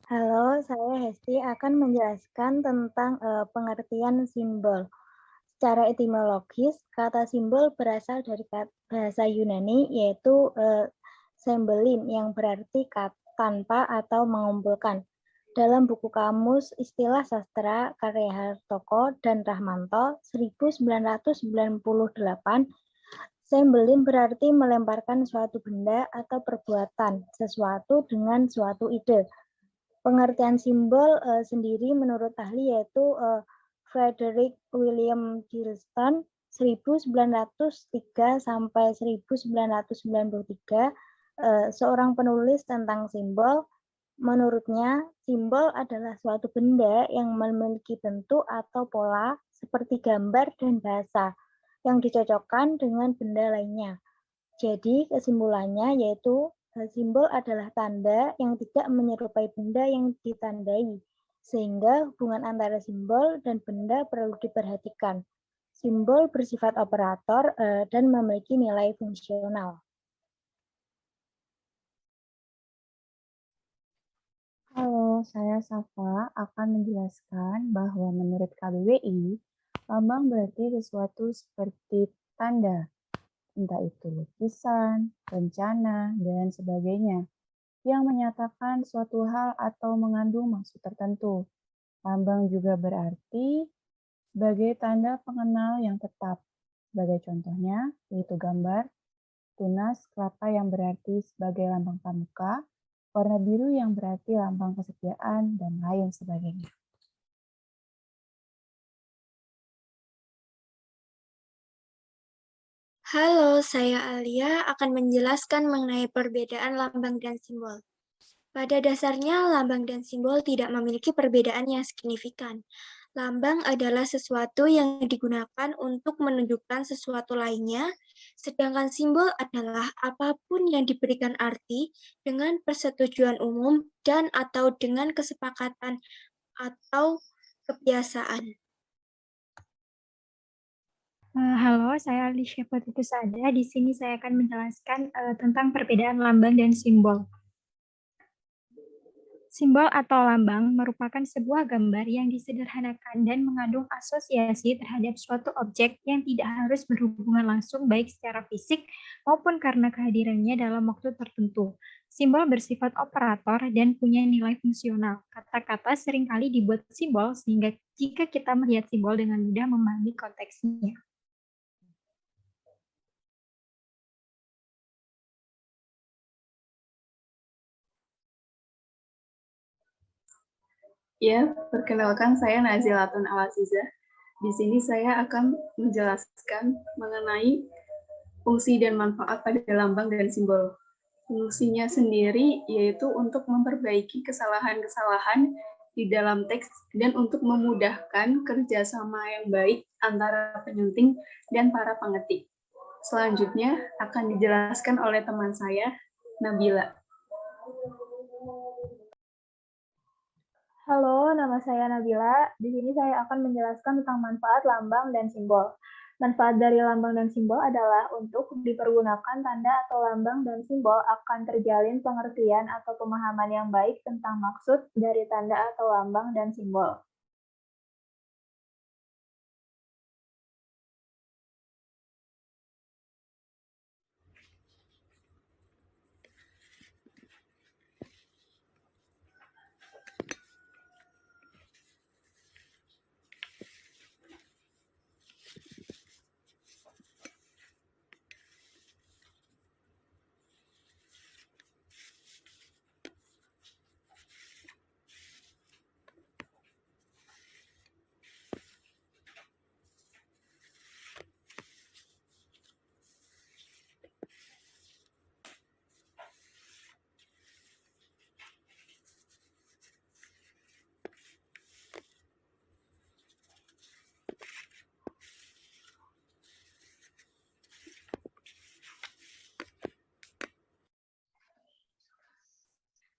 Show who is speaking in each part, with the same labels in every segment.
Speaker 1: Halo, saya Hesti akan menjelaskan tentang pengertian simbol. Secara etimologis, kata simbol berasal dari bahasa Yunani yaitu sembelin yang berarti tanpa atau mengumpulkan. Dalam buku kamus istilah sastra karya Hartoko dan Rahmanto 1998, sembelin berarti melemparkan suatu benda atau perbuatan sesuatu dengan suatu ide. Pengertian simbol sendiri menurut ahli yaitu Frederick William Gilston 1903 sampai 1993, seorang penulis tentang simbol. Menurutnya, simbol adalah suatu benda yang memiliki bentuk atau pola seperti gambar dan bahasa yang dicocokkan dengan benda lainnya. Jadi kesimpulannya yaitu simbol adalah tanda yang tidak menyerupai benda yang ditandai, sehingga hubungan antara simbol dan benda perlu diperhatikan. Simbol bersifat operator dan memiliki nilai fungsional.
Speaker 2: Halo, saya Safa akan menjelaskan bahwa menurut KBBI, lambang berarti sesuatu seperti tanda, entah itu lukisan, rencana, dan sebagainya, yang menyatakan suatu hal atau mengandung maksud tertentu. Lambang juga berarti sebagai tanda pengenal yang tetap. Sebagai contohnya, yaitu gambar, tunas kelapa yang berarti sebagai lambang pramuka, warna biru yang berarti lambang kesetiaan, dan lain sebagainya.
Speaker 3: Halo, saya Alia akan menjelaskan mengenai perbedaan lambang dan simbol. Pada dasarnya, lambang dan simbol tidak memiliki perbedaan yang signifikan. Lambang adalah sesuatu yang digunakan untuk menunjukkan sesuatu lainnya, sedangkan simbol adalah apapun yang diberikan arti dengan persetujuan umum dan atau dengan kesepakatan atau kebiasaan.
Speaker 4: Halo, saya Alicia Putusada. Di sini saya akan menjelaskan tentang perbedaan lambang dan simbol. Simbol atau lambang merupakan sebuah gambar yang disederhanakan dan mengandung asosiasi terhadap suatu objek yang tidak harus berhubungan langsung baik secara fisik maupun karena kehadirannya dalam waktu tertentu. Simbol bersifat operator dan punya nilai fungsional. Kata-kata seringkali dibuat simbol sehingga jika kita melihat simbol dengan mudah memahami konteksnya.
Speaker 5: Ya, perkenalkan saya Nazilatun Al-Aziza. Di sini saya akan menjelaskan mengenai fungsi dan manfaat pada lambang dan simbol. Fungsinya sendiri yaitu untuk memperbaiki kesalahan-kesalahan di dalam teks dan untuk memudahkan kerjasama yang baik antara penyunting dan para pengetik. Selanjutnya akan dijelaskan oleh teman saya, Nabila.
Speaker 6: Halo, nama saya Nabila. Di sini saya akan menjelaskan tentang manfaat lambang dan simbol. Manfaat dari lambang dan simbol adalah untuk dipergunakan tanda atau lambang dan simbol akan terjalin pengertian atau pemahaman yang baik tentang maksud dari tanda atau lambang dan simbol.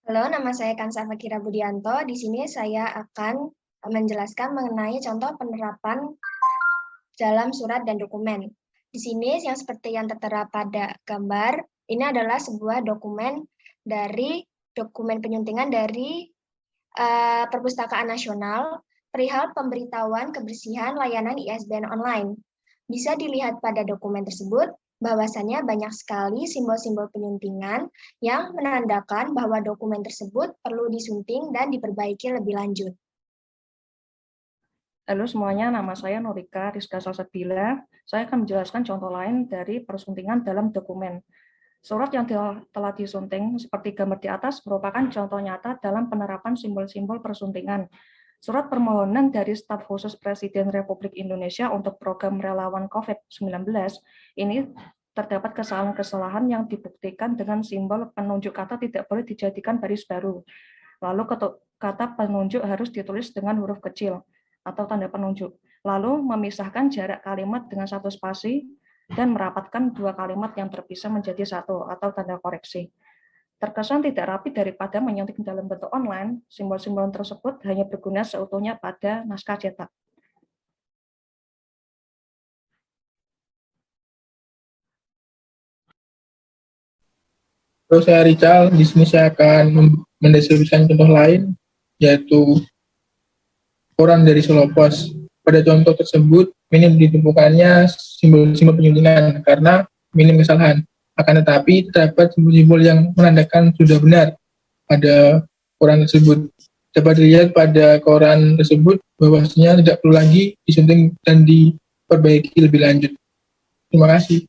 Speaker 7: Halo, nama saya Kansa Fakira Budianto. Di sini saya akan menjelaskan mengenai contoh penerapan dalam surat dan dokumen. Di sini yang seperti yang tertera pada gambar, ini adalah sebuah dokumen penyuntingan dari Perpustakaan Nasional perihal pemberitahuan kebersihan layanan ISBN online. Bisa dilihat pada dokumen tersebut bahwasannya banyak sekali simbol-simbol penyuntingan yang menandakan bahwa dokumen tersebut perlu disunting dan diperbaiki lebih lanjut.
Speaker 8: Halo semuanya, nama saya Norika Rizka Salsabila. Saya akan menjelaskan contoh lain dari persuntingan dalam dokumen. Surat yang telah disunting seperti gambar di atas merupakan contoh nyata dalam penerapan simbol-simbol persuntingan. Surat permohonan dari Staf Khusus Presiden Republik Indonesia untuk program relawan COVID-19 ini terdapat kesalahan-kesalahan yang dibuktikan dengan simbol penunjuk kata tidak boleh dijadikan baris baru. Lalu kata penunjuk harus ditulis dengan huruf kecil atau tanda penunjuk. Lalu memisahkan jarak kalimat dengan satu spasi dan merapatkan dua kalimat yang terpisah menjadi satu atau tanda koreksi. Terkesan tidak rapi daripada menyunting dalam bentuk online, simbol-simbol tersebut hanya berguna seutuhnya pada naskah cetak.
Speaker 9: Terus saya Richal, di sini saya akan mendeskripsikan contoh lain, yaitu koran dari Solo Pos. Pada contoh tersebut, minim ditemukannya simbol-simbol penyuntingan karena minim kesalahan. Akan tetapi terdapat simbol-simbol yang menandakan sudah benar pada koran tersebut. Dapat dilihat pada koran tersebut bahwasanya tidak perlu lagi disunting dan diperbaiki lebih lanjut. Terima kasih.